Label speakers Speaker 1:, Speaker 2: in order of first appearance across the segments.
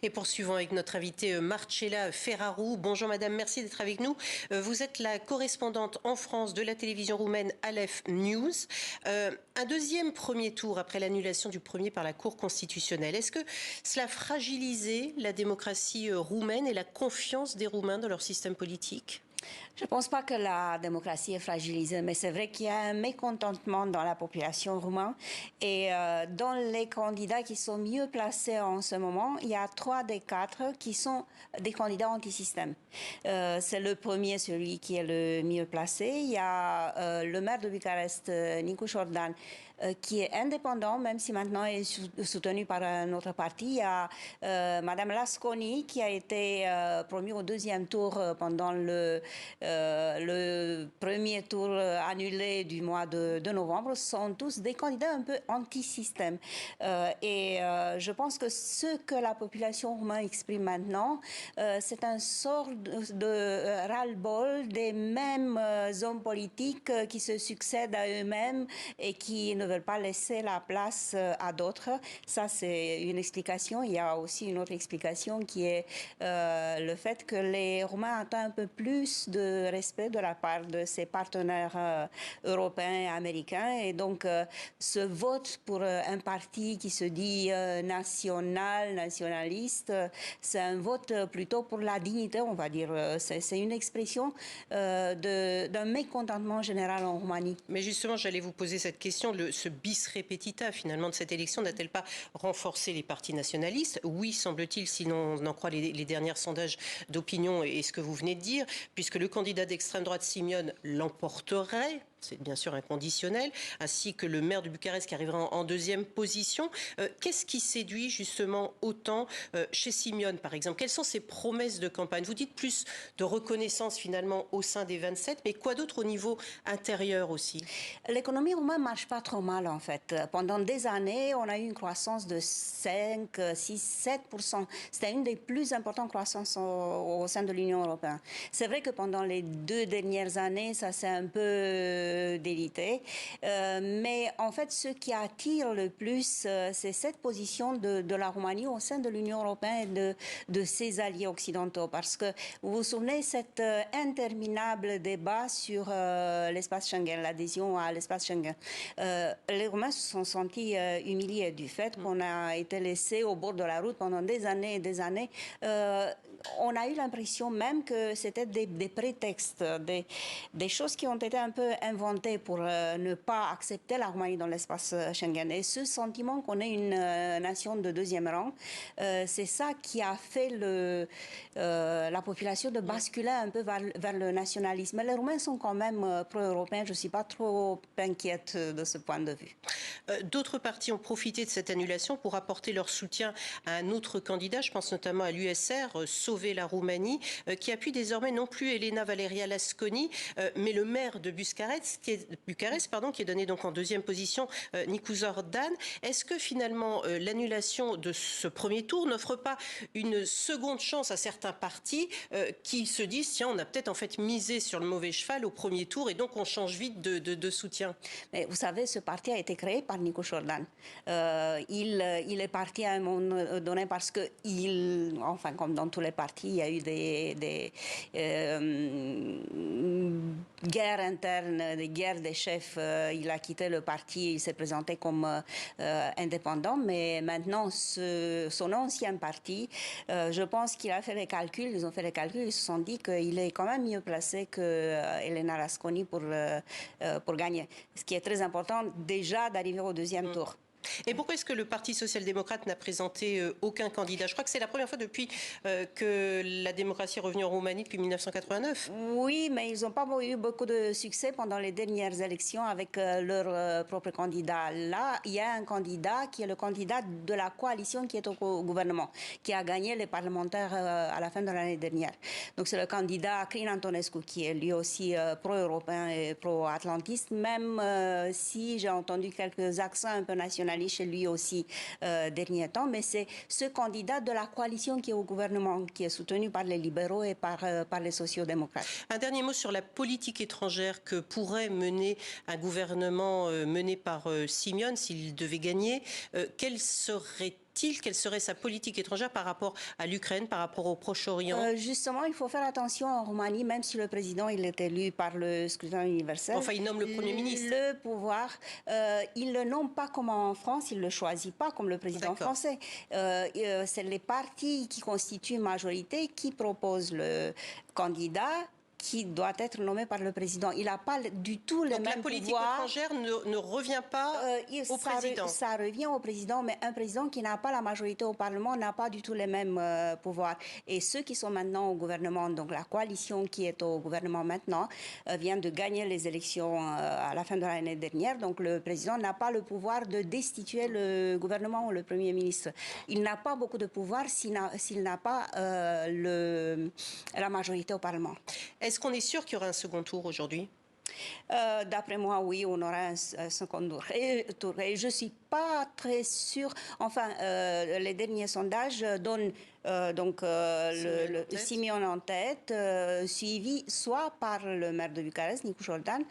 Speaker 1: Et poursuivons avec notre invitée Marcella Ferraru. Bonjour madame, merci d'être avec nous. Vous êtes la correspondante en France de la télévision roumaine Aleph News. Un deuxième premier tour après l'annulation du premier par la Cour constitutionnelle. Est-ce que cela a fragilisé la démocratie roumaine et la confiance des Roumains dans leur système politique ?
Speaker 2: Je ne pense pas que la démocratie est fragilisée, mais c'est vrai qu'il y a un mécontentement dans la population roumaine. Et dans les candidats qui sont mieux placés en ce moment, il y a 3 des 4 qui sont des candidats anti-système. C'est le premier, celui qui est le mieux placé. Il y a le maire de Bucarest, Nicu Jordan, qui est indépendant, même si maintenant il est soutenu par un autre parti. Il y a Madame Lasconi, qui a été promue au deuxième tour pendant le premier tour annulé du mois de novembre. Sont tous des candidats un peu anti-système. Je pense que ce que la population roumaine exprime maintenant, c'est un sort de ras-le-bol des mêmes hommes politiques qui se succèdent à eux-mêmes et qui ne veulent pas laisser la place à d'autres. Ça, c'est une explication. Il y a aussi une autre explication qui est le fait que les Roumains attendent un peu plus de respect de la part de ses partenaires européens et américains. Et donc, ce vote pour un parti qui se dit nationaliste, c'est un vote plutôt pour la dignité, on va dire. C'est une expression d'un mécontentement général en Roumanie.
Speaker 1: Mais justement, j'allais vous poser cette question. Ce bis repetita, finalement, de cette élection, n'a-t-elle pas renforcé les partis nationalistes? Oui, semble-t-il, si l'on en croit les derniers sondages d'opinion et ce que vous venez de dire, puisque le candidat d'extrême droite, Simion, l'emporterait. C'est bien sûr inconditionnel, ainsi que le maire de Bucarest qui arrivera en deuxième position. Qu'est-ce qui séduit justement autant chez Simion, par exemple? Quelles sont ses promesses de campagne? Vous dites plus de reconnaissance finalement au sein des 27, mais quoi d'autre au niveau intérieur aussi?
Speaker 2: L'économie roumaine ne marche pas trop mal en fait. Pendant des années, on a eu une croissance de 5, 6, 7%. C'était une des plus importantes croissances au sein de l'Union européenne. C'est vrai que pendant les 2 dernières années, ça s'est un peu délité. Mais en fait, ce qui attire le plus, c'est cette position de la Roumanie au sein de l'Union européenne et de ses alliés occidentaux. Parce que vous vous souvenez, cet interminable débat sur l'espace Schengen, l'adhésion à l'espace Schengen. Les Roumains se sont sentis humiliés du fait qu'on a été laissés au bord de la route pendant des années et des années. On a eu l'impression même que c'était des prétextes, des choses qui ont été un peu inventées pour ne pas accepter la Roumanie dans l'espace Schengen. Et ce sentiment qu'on est une nation de deuxième rang, c'est ça qui a fait la population de basculer un peu vers le nationalisme. Mais les Roumains sont quand même pro-européens. Je ne suis pas trop inquiète de ce point de vue.
Speaker 1: D'autres partis ont profité de cette annulation pour apporter leur soutien à un autre candidat. Je pense notamment à l'USR, Sauver la Roumanie, qui appuie désormais non plus Elena Valeria Lasconi, mais le maire de Bucarest, qui est donné donc en deuxième position, Nicu Jordan. Est-ce que finalement l'annulation de ce premier tour n'offre pas une seconde chance à certains partis qui se disent tiens, on a peut-être en fait misé sur le mauvais cheval au premier tour et donc on change vite de soutien?
Speaker 2: Mais vous savez, ce parti a été créé par Nicu Jordan. Il est parti à un moment donné parce que enfin comme dans tous les partis, il y a eu des guerres internes, des guerres des chefs. Il a quitté le parti, il s'est présenté comme indépendant, mais maintenant son ancien parti, je pense qu'il a fait les calculs, ils ont fait les calculs, ils se sont dit qu'il est quand même mieux placé que Elena Lasconi pour gagner. Ce qui est très important déjà d'arriver au deuxième tour.
Speaker 1: Et pourquoi est-ce que le Parti social-démocrate n'a présenté aucun candidat? Je crois que c'est la première fois depuis que la démocratie est revenue en Roumanie depuis 1989.
Speaker 2: Oui, mais ils n'ont pas eu beaucoup de succès pendant les dernières élections avec leur propre candidat. Là, il y a un candidat qui est le candidat de la coalition qui est au gouvernement, qui a gagné les parlementaires à la fin de l'année dernière. Donc c'est le candidat Crin Antonescu qui est lui aussi pro-européen et pro-atlantiste, même si j'ai entendu quelques accents un peu nationalistes chez lui aussi dernier temps, mais c'est ce candidat de la coalition qui est au gouvernement, qui est soutenu par les libéraux et par les sociaux-démocrates.
Speaker 1: Un dernier mot sur la politique étrangère que pourrait mener un gouvernement mené par Simion s'il devait gagner. Quelle serait décide-t-il? Quelle serait sa politique étrangère par rapport à l'Ukraine, par rapport au Proche-Orient?
Speaker 2: Justement, il faut faire attention en Roumanie, même si le président il est élu par le scrutin universel.
Speaker 1: Enfin, il nomme le Premier ministre.
Speaker 2: Le pouvoir, il ne le nomme pas comme en France, il ne le choisit pas comme le président français. C'est les partis qui constituent une majorité qui proposent le candidat qui doit être nommé par le président. Il n'a pas du tout le même pouvoir.
Speaker 1: Donc la politique étrangère ne revient pas au président.
Speaker 2: Ça revient au président, mais un président qui n'a pas la majorité au Parlement n'a pas du tout les mêmes pouvoirs. Et ceux qui sont maintenant au gouvernement, donc la coalition qui est au gouvernement maintenant, vient de gagner les élections à la fin de l'année dernière. Donc le président n'a pas le pouvoir de destituer le gouvernement ou le Premier ministre. Il n'a pas beaucoup de pouvoir s'il n'a pas la majorité au Parlement.
Speaker 1: Est-ce qu'on est sûr qu'il y aura un second tour aujourd'hui?
Speaker 2: D'après moi, oui, on aura un second tour. Et je ne suis pas très sûre. Enfin, les derniers sondages donnent Simeon en tête, suivi soit par le maire de Bucarest, Nicu Jordan,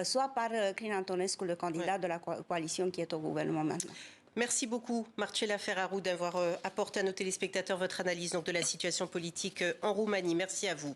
Speaker 2: soit par Crin Antonescu, le candidat de la coalition qui est au gouvernement maintenant.
Speaker 1: Merci beaucoup, Marcela Ferraru, d'avoir apporté à nos téléspectateurs votre analyse donc, de la situation politique en Roumanie. Merci à vous.